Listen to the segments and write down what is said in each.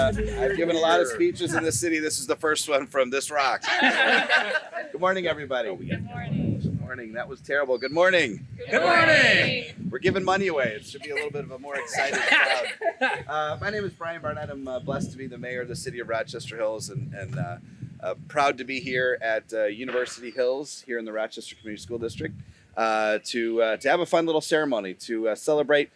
I've given a lot of speeches in this city. This is the first one from this rock. Good morning, everybody. Good morning. Good morning. That was terrible. Good morning. Good morning. We're giving money away. It should be a little bit of a more excited crowd. My name is Brian Barnett. I'm blessed to be the mayor of the city of Rochester Hills and proud to be here at University Hills here in the Rochester Community School District to have a fun little ceremony to celebrate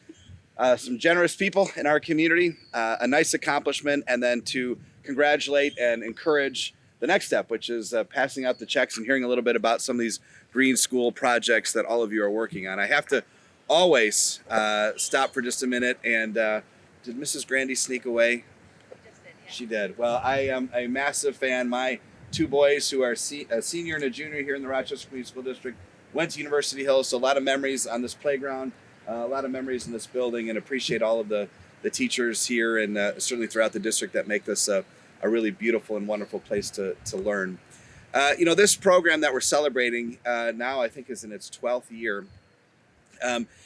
some generous people in our community, a nice accomplishment, and then to congratulate and encourage the next step, which is passing out the checks and hearing a little bit about some of these green school projects that all of you are working on. I have to always stop for just a minute. And did Mrs. Grandy sneak away? She did. Well, I am a massive fan. My two boys, who are a senior and a junior here in the Rochester Community School District, went to University Hills, so a lot of memories on this playground, a lot of memories in this building, and appreciate all of the teachers here and certainly throughout the district that make this a really beautiful and wonderful place to learn. This program that we're celebrating now, I think, is in its 12th year.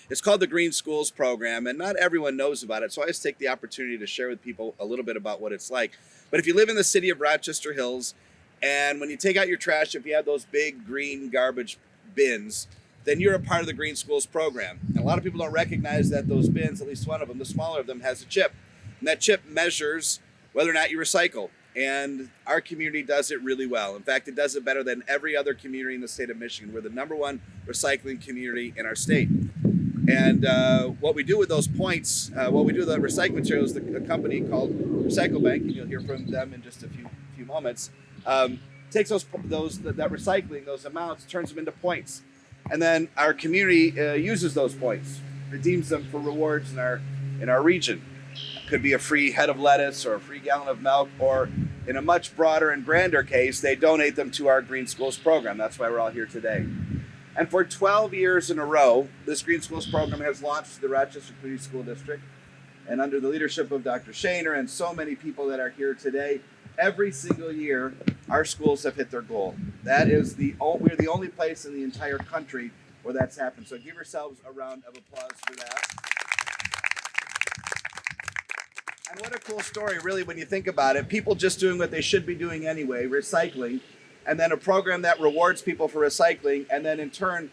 It's called the Green Schools Program, and not everyone knows about it, so I always take the opportunity to share with people a little bit about what it's like. But if you live in the city of Rochester Hills, and when you take out your trash, if you have those big green garbage bins, then you're a part of the Green Schools Program. And a lot of people don't recognize that those bins, at least one of them, the smaller of them, has a chip. And that chip measures whether or not you recycle. And our community does it really well. In fact, it does it better than every other community in the state of Michigan. We're the #1 recycling community in our state. And what we do with those points, what we do with the recycling materials, a company called Recyclebank, and you'll hear from them in just a few moments, takes that recycling, those amounts, turns them into points. And then our community uses those points, redeems them for rewards in our region. Could be a free head of lettuce or a free gallon of milk, or in a much broader and grander case, they donate them to our Green Schools Program. That's why we're all here today. And for 12 years in a row, this Green Schools Program has launched the Rochester Community School District. And under the leadership of Dr. Shaner and so many people that are here today, every single year, our schools have hit their goal. That is we're the only place in the entire country where that's happened. So give yourselves a round of applause for that. And what a cool story, really, when you think about it. People just doing what they should be doing anyway, recycling, and then a program that rewards people for recycling, and then in turn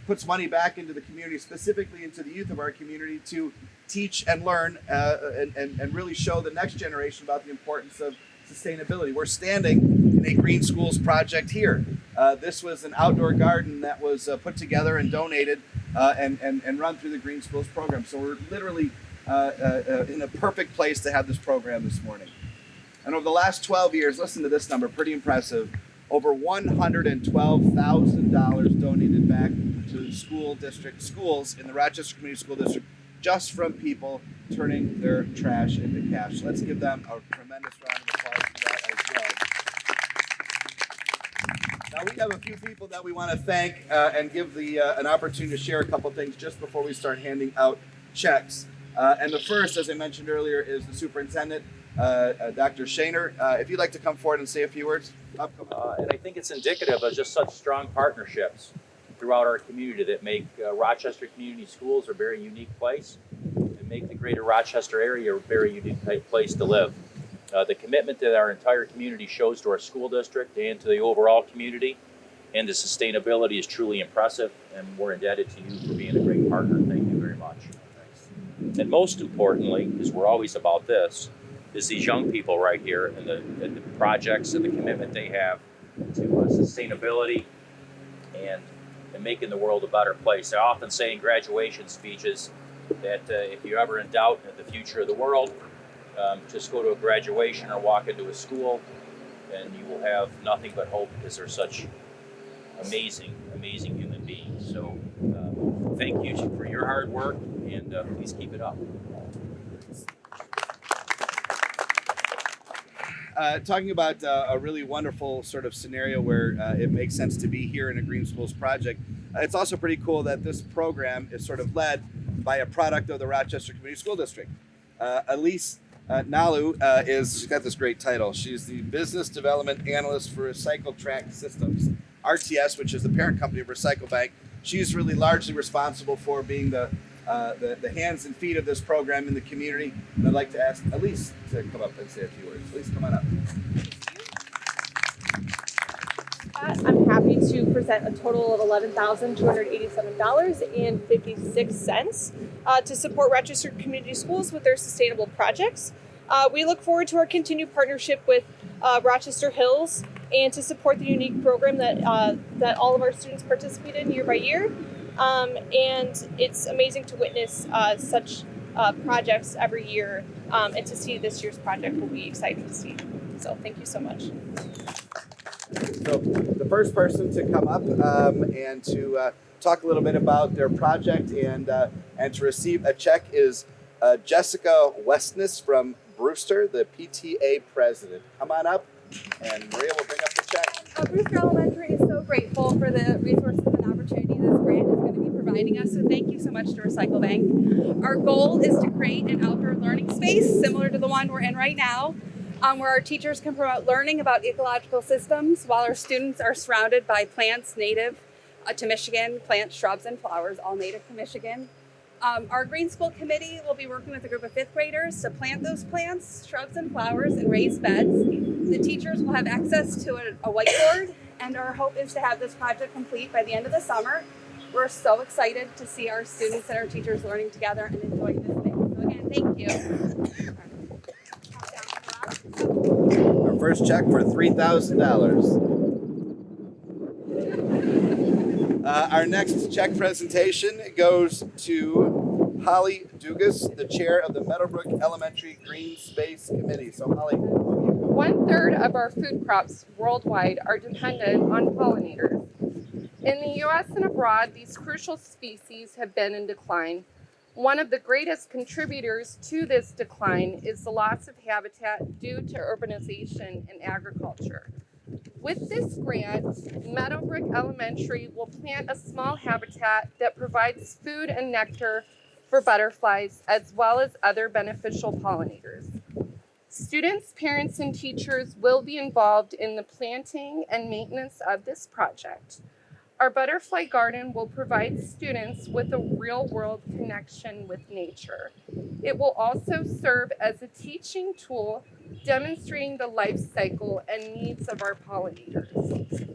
puts money back into the community, specifically into the youth of our community, to teach and learn and really show the next generation about the importance of sustainability. We're standing in a Green Schools project here. This was an outdoor garden that was put together and donated and run through the Green Schools Program. So we're literally in a perfect place to have this program this morning. And over the last 12 years, listen to this number, pretty impressive, over $112,000 donated back to schools in the Rochester Community School District, just from people turning their trash into cash. So let's give them a tremendous round of applause for that as well. Now we have a few people that we want to thank and give an opportunity to share a couple things just before we start handing out checks. And the first, as I mentioned earlier, is the Superintendent, Dr. Shaner. If you'd like to come forward and say a few words. And I think it's indicative of just such strong partnerships throughout our community that make Rochester Community Schools a very unique place and make the greater Rochester area a very unique place to live. The commitment that our entire community shows to our school district and to the overall community and the sustainability is truly impressive, and we're indebted to you for being a great partner. Thank you very much. And most importantly, because we're always about this, is these young people right here and the projects and the commitment they have to sustainability and making the world a better place. I often say in graduation speeches that if you're ever in doubt of the future of the world, just go to a graduation or walk into a school and you will have nothing but hope, because they're such amazing human beings. So thank you for your hard work, and please keep it up. Talking about a really wonderful sort of scenario where it makes sense to be here in a Green Schools project. It's also pretty cool that this program is sort of led by a product of the Rochester Community School District. Elise Nalu she's got this great title. She's the Business Development Analyst for Recyclebank Systems, RTS, which is the parent company of Recyclebank. She's really largely responsible for being the the hands and feet of this program in the community. And I'd like to ask Elise to come up and say a few words. Elise, come on up. I'm happy to present a total of $11,287.56 to support Rochester Community Schools with their sustainable projects. We look forward to our continued partnership with Rochester Hills and to support the unique program that all of our students participate in year by year. And it's amazing to witness such projects every year, and to see this year's project will be exciting to see. So thank you so much. So the first person to come up and to talk a little bit about their project and to receive a check is Jessica Westness from Brewster, the PTA president. Come on up, and Maria will bring up the check. Brewster Elementary is so grateful for the resources and opportunity this grant is going to be providing us, so thank you so much to Recyclebank. Our goal is to create an outdoor learning space similar to the one we're in right now, where our teachers can promote learning about ecological systems while our students are surrounded by plants native to Michigan, plants, shrubs, and flowers, all native to Michigan. Our Green School Committee will be working with a group of 5th graders to plant those plants, shrubs, and flowers in raised beds. The teachers will have access to a whiteboard, and our hope is to have this project complete by the end of the summer. We're so excited to see our students and our teachers learning together and enjoying this thing. So again, thank you. Our first check for $3,000. Our next check presentation goes to Holly Dugas, the chair of the Meadowbrook Elementary Green Space Committee. So Holly, 1/3 of our food crops worldwide are dependent on pollinators. In the U.S. and abroad, these crucial species have been in decline. One of the greatest contributors to this decline is the loss of habitat due to urbanization and agriculture. With this grant, Meadowbrook Elementary will plant a small habitat that provides food and nectar for butterflies as well as other beneficial pollinators. Students, parents, and teachers will be involved in the planting and maintenance of this project. Our butterfly garden will provide students with a real-world connection with nature. It will also serve as a teaching tool demonstrating the life cycle and needs of our pollinators.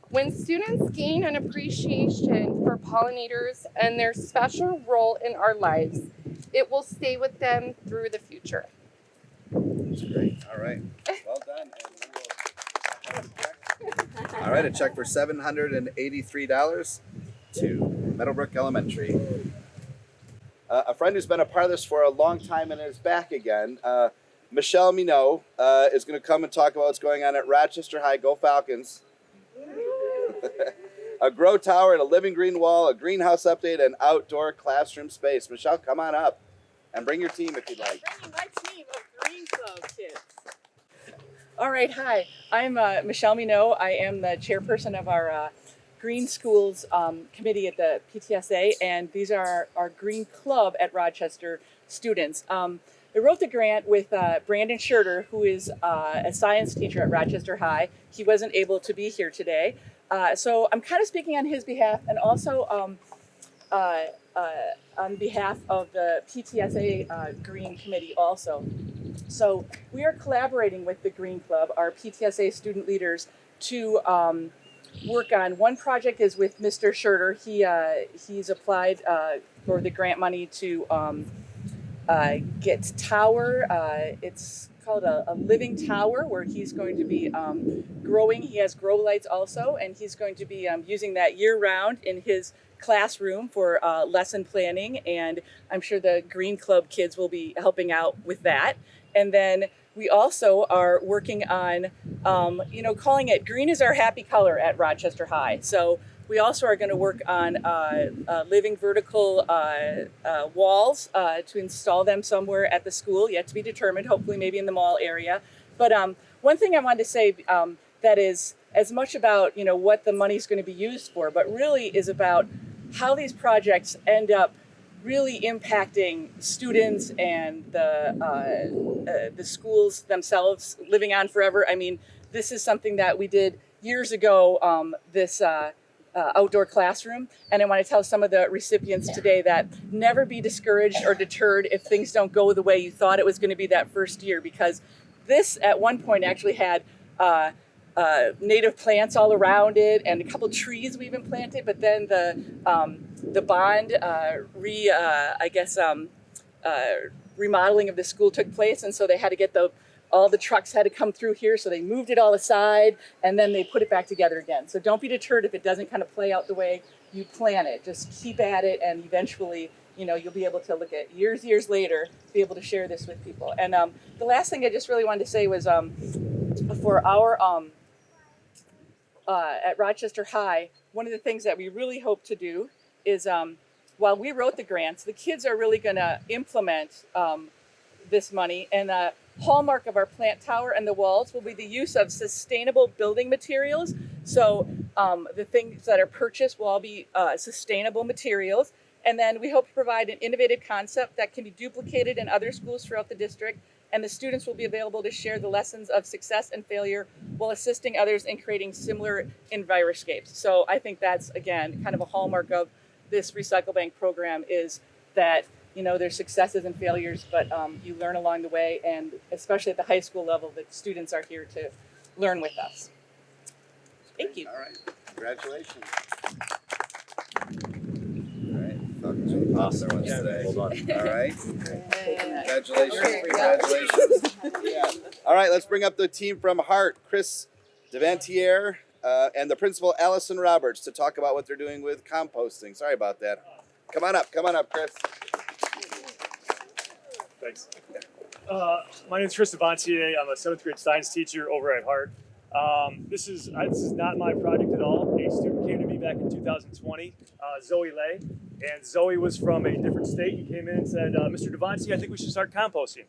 When students gain an appreciation for pollinators and their special role in our lives, it will stay with them through the future. that's great. All right, well done. And we will... All right, a check for $783 to Meadowbrook Elementary. A friend who's been a part of this for a long time and is back again, Michelle Minot, is going to come and talk about what's going on at Rochester High. Go Falcons. A grow tower and a living green wall, a greenhouse update, and outdoor classroom space. Michelle, come on up and bring your team if you'd like. Bringing my team of Green Club kids. All right, hi. I'm Michelle Minot. I am the chairperson of our Green Schools committee at the PTSA, and these are our Green Club at Rochester students. I wrote the grant with Brandon Scherter, who is a science teacher at Rochester High. He wasn't able to be here today. So I'm kind of speaking on his behalf and also on behalf of the PTSA Green Committee also. So we are collaborating with the Green Club, our PTSA student leaders, to work on one project is with Mr. Scherter. He's applied for the grant money to get tower. It's called a living tower where he's going to be growing. He has grow lights also, and he's going to be using that year round in his classroom for lesson planning, and I'm sure the Green Club kids will be helping out with that. And then we also are working on, calling it green is our happy color at Rochester High. So we also are going to work on living vertical walls to install them somewhere at the school, yet to be determined, hopefully maybe in the mall area. But one thing I wanted to say that is as much about, what the money is going to be used for, but really is about how these projects end up really impacting students and the schools themselves living on forever. I mean, this is something that we did years ago, this outdoor classroom. And I want to tell some of the recipients today that never be discouraged or deterred if things don't go the way you thought it was going to be that first year, because this at one point actually had native plants all around it and a couple trees we even planted, but then the bond remodeling of the school took place, and so they had to get all the trucks had to come through here, so they moved it all aside and then they put it back together again. So don't be deterred if it doesn't kind of play out the way you plan it. Just keep at it, and eventually, you'll be able to look at years later, be able to share this with people. And the last thing I just really wanted to say was for our at Rochester High, one of the things that we really hope to do is while we wrote the grants, the kids are really going to implement this money, and the hallmark of our plant tower and the walls will be the use of sustainable building materials. So the things that are purchased will all be sustainable materials. And then we hope to provide an innovative concept that can be duplicated in other schools throughout the district. And the students will be available to share the lessons of success and failure while assisting others in creating similar enviroscapes. So I think that's, again, kind of a hallmark of this Recyclebank program, is that there's successes and failures, but you learn along the way, and especially at the high school level, the students are here to learn with us. Thank you. All right. Congratulations. All right. Falcons are the boss there once today. Hold on. All right. Congratulations. Congratulations. Yeah. All right. Let's bring up the team from Hart, Chris Devonte, and the principal, Allison Roberts, to talk about what they're doing with composting. Sorry about that. Come on up, Chris. Thanks. My name is Chris Devonte. I'm a 7th grade science teacher over at Hart. This is not my project at all. A student came to me back in 2020, Zoe Lay, and Zoe was from a different state. He came in and said, Mr. Devonte, I think we should start composting.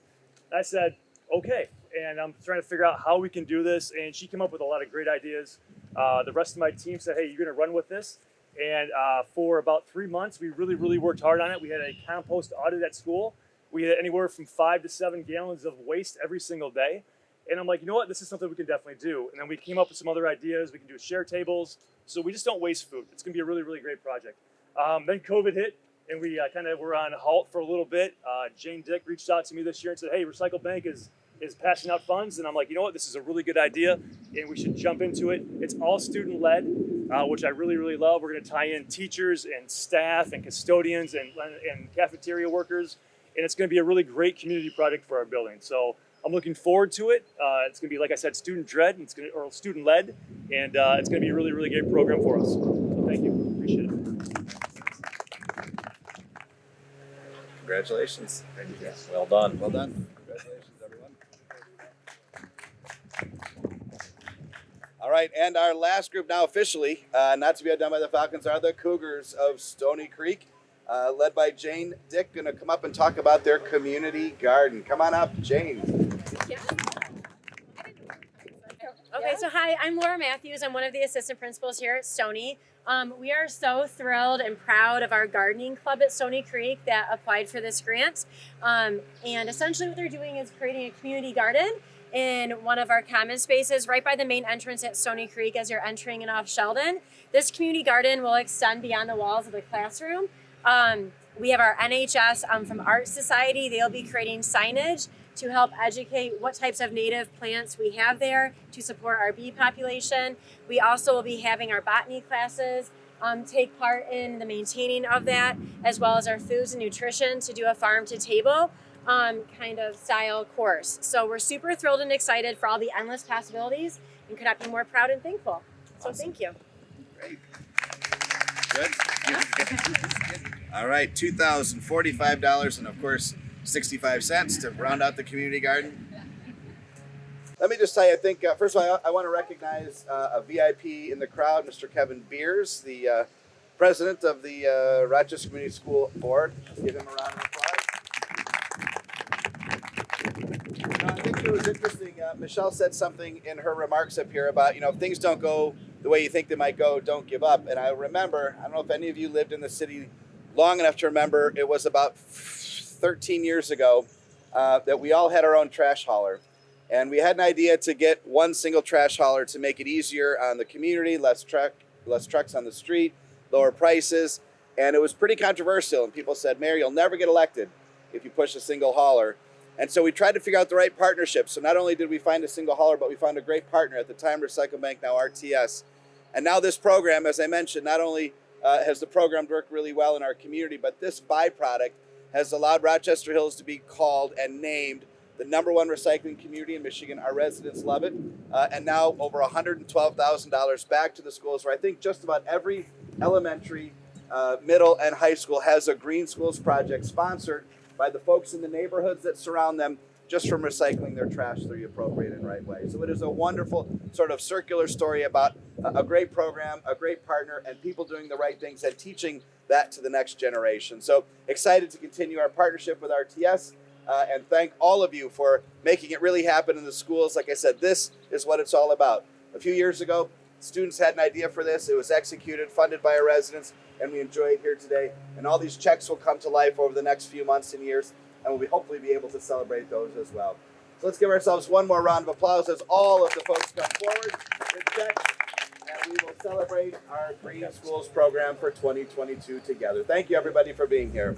I said, okay, and I'm trying to figure out how we can do this, and she came up with a lot of great ideas. The rest of my team said, hey, you're going to run with this. And for about 3 months, we really worked hard on it. We had a compost audit at school. We had anywhere from 5 to 7 gallons of waste every single day. And I'm like, you know what? This is something we can definitely do. And then we came up with some other ideas. We can do share tables. So we just don't waste food. It's going to be a really great project. Then COVID hit, and we kind of were on halt for a little bit. Jane Dick reached out to me this year and said, hey, Recyclebank is passing out funds. And I'm like, you know what? This is a really good idea, and we should jump into it. It's all student-led, which I really love. We're going to tie in teachers and staff and custodians and cafeteria workers. And it's going to be a really great community project for our building. So I'm looking forward to it. It's going to be, like I said, student-led, and it's going to be a really great program for us. So thank you. Appreciate it. Congratulations. Thank you. Yes, well done. Well done. Congratulations, everyone. All right, and our last group now officially, not to be outdone by the Falcons, are the Cougars of Stoney Creek. Led by Jane Dick, going to come up and talk about their community garden. Come on up, Jane. Okay, so hi, I'm Laura Matthews. I'm one of the assistant principals here at Stoney. We are so thrilled and proud of our gardening club at Stoney Creek that applied for this grant. And essentially what they're doing is creating a community garden in one of our common spaces right by the main entrance at Stoney Creek as you're entering and off Sheldon. This community garden will extend beyond the walls of the classroom. We have our NHS from Art Society. They'll be creating signage to help educate what types of native plants we have there to support our bee population. We also will be having our botany classes take part in the maintaining of that, as well as our foods and nutrition to do a farm to table kind of style course. So we're super thrilled and excited for all the endless possibilities and could not be more proud and thankful. So thank you. Great. Good. All right, $2,045 and of course 65 cents to round out the community garden. Let me just say, I think, first of all, I want to recognize a VIP in the crowd, Mr. Kevin Beers, the president of the Rochester Community School Board. Give him a round of applause. I think it was interesting. Michelle said something in her remarks up here about, if things don't go the way you think they might go, don't give up. And I remember, I don't know if any of you lived in the city long enough to remember, it was about 13 years ago that we all had our own trash hauler. And we had an idea to get one single trash hauler to make it easier on the community, less less trucks on the street, lower prices, and it was pretty controversial. And people said, Mayor, you'll never get elected if you push a single hauler. And so we tried to figure out the right partnership. So not only did we find a single hauler, but we found a great partner at the time, Recyclebank, now RTS. And now this program, as I mentioned, not only has the program worked really well in our community, but this byproduct has allowed Rochester Hills to be called and named the #1 recycling community in Michigan. Our residents love it. And now over $112,000 back to the schools, where I think just about every elementary, middle, and high school has a Green Schools project sponsored by the folks in the neighborhoods that surround them, just from recycling their trash the appropriate and right way. So it is a wonderful sort of circular story about a great program, a great partner, and people doing the right things and teaching that to the next generation. So excited to continue our partnership with RTS, and thank all of you for making it really happen in the schools. Like I said, this is what it's all about. A few years ago, students had an idea for this. It was executed, funded by our residents, and we enjoy it here today. And all these checks will come to life over the next few months and years, and we'll hopefully be able to celebrate those as well. So let's give ourselves one more round of applause as all of the folks come forward with checks, and we will celebrate our Green Schools program for 2022 together. Thank you, everybody, for being here.